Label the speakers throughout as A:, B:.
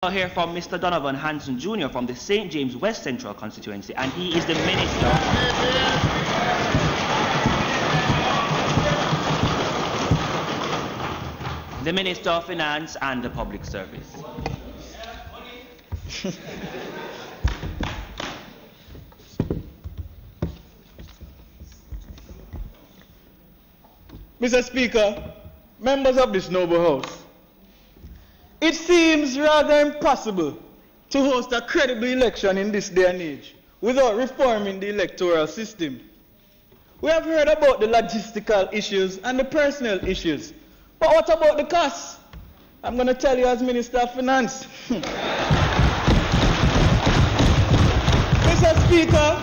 A: I'll hear from Mr. Donovan Hanson Jr. from the St. James West Central constituency, and he is the Minister. The Minister of Finance and the Public Service.
B: Mr. Speaker, members of this noble House, it seems rather impossible to host a credible election in this day and age without reforming the electoral system. We have heard about the logistical issues and the personnel issues, but what about the costs? I'm going to tell you as Minister of Finance. Mr. Speaker,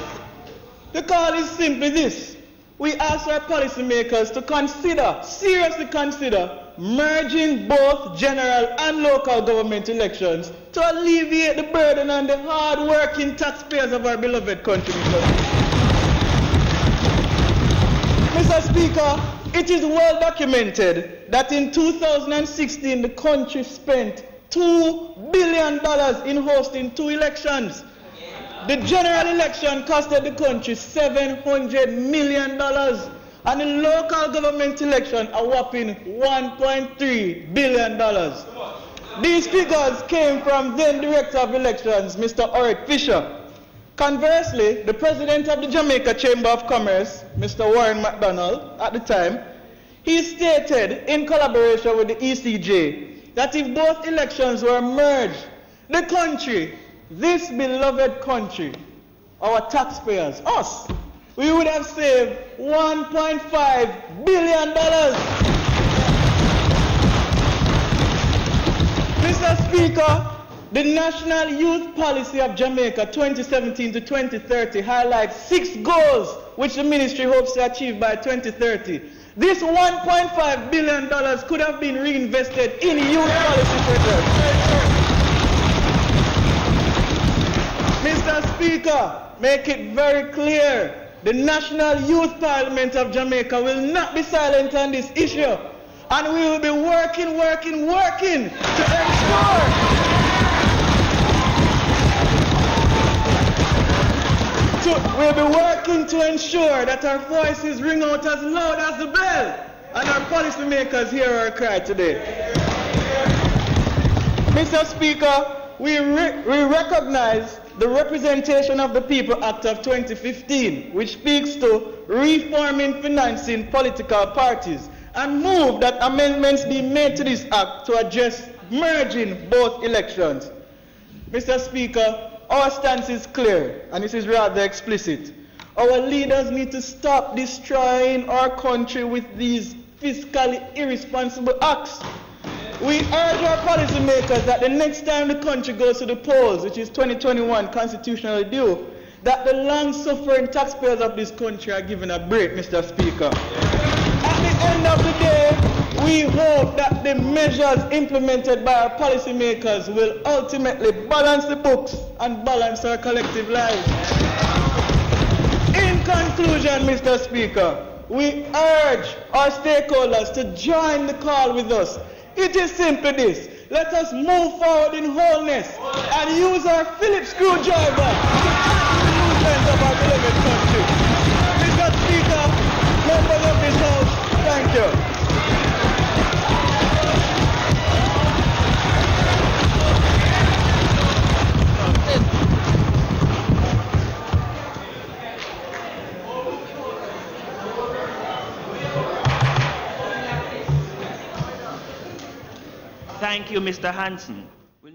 B: the call is simply this. We ask our policymakers to seriously consider, merging both general and local government elections to alleviate the burden on the hard-working taxpayers of our beloved country. Mr. Speaker, it is well documented that in 2016 the country spent $2 billion in hosting 2 elections. The general election costed the country $700 million, and the local government election a whopping $1.3 billion. These figures came from then Director of Elections, Mr. Oric Fisher. Conversely, the President of the Jamaica Chamber of Commerce, Mr. Warren McDonald, at the time, he stated in collaboration with the ECJ that if both elections were merged, the country, this beloved country, our taxpayers, us, we would have saved $1.5 billion. Mr. Speaker, the National Youth Policy of Jamaica 2017 to 2030 highlights 6 goals which the ministry hopes to achieve by 2030. This $1.5 billion could have been reinvested in youth policy projects. Mr. Speaker, make it very clear, the National Youth Parliament of Jamaica will not be silent on this issue, and we will be working to ensure that our voices ring out as loud as the bell, and our policymakers hear our cry today. Mr. Speaker, we recognize the Representation of the People Act of 2015, which speaks to reforming financing political parties, and move that amendments be made to this act to address merging both elections. Mr. Speaker, our stance is clear, and this is rather explicit. Our leaders need to stop destroying our country with these fiscally irresponsible acts. We urge our policymakers that the next time the country goes to the polls, which is 2021 constitutionally due, that the long-suffering taxpayers of this country are given a break, Mr. Speaker. At the end of the day, we hope that the measures implemented by our policymakers will ultimately balance the books and balance our collective lives. In conclusion, Mr. Speaker, we urge our stakeholders to join the call with us. It is simply this. Let us move forward in wholeness and use our Phillips screwdriver to tackle the movements of our beloved country. Mr. Speaker, members of this House, thank you.
A: Thank you, Mr. Hanson.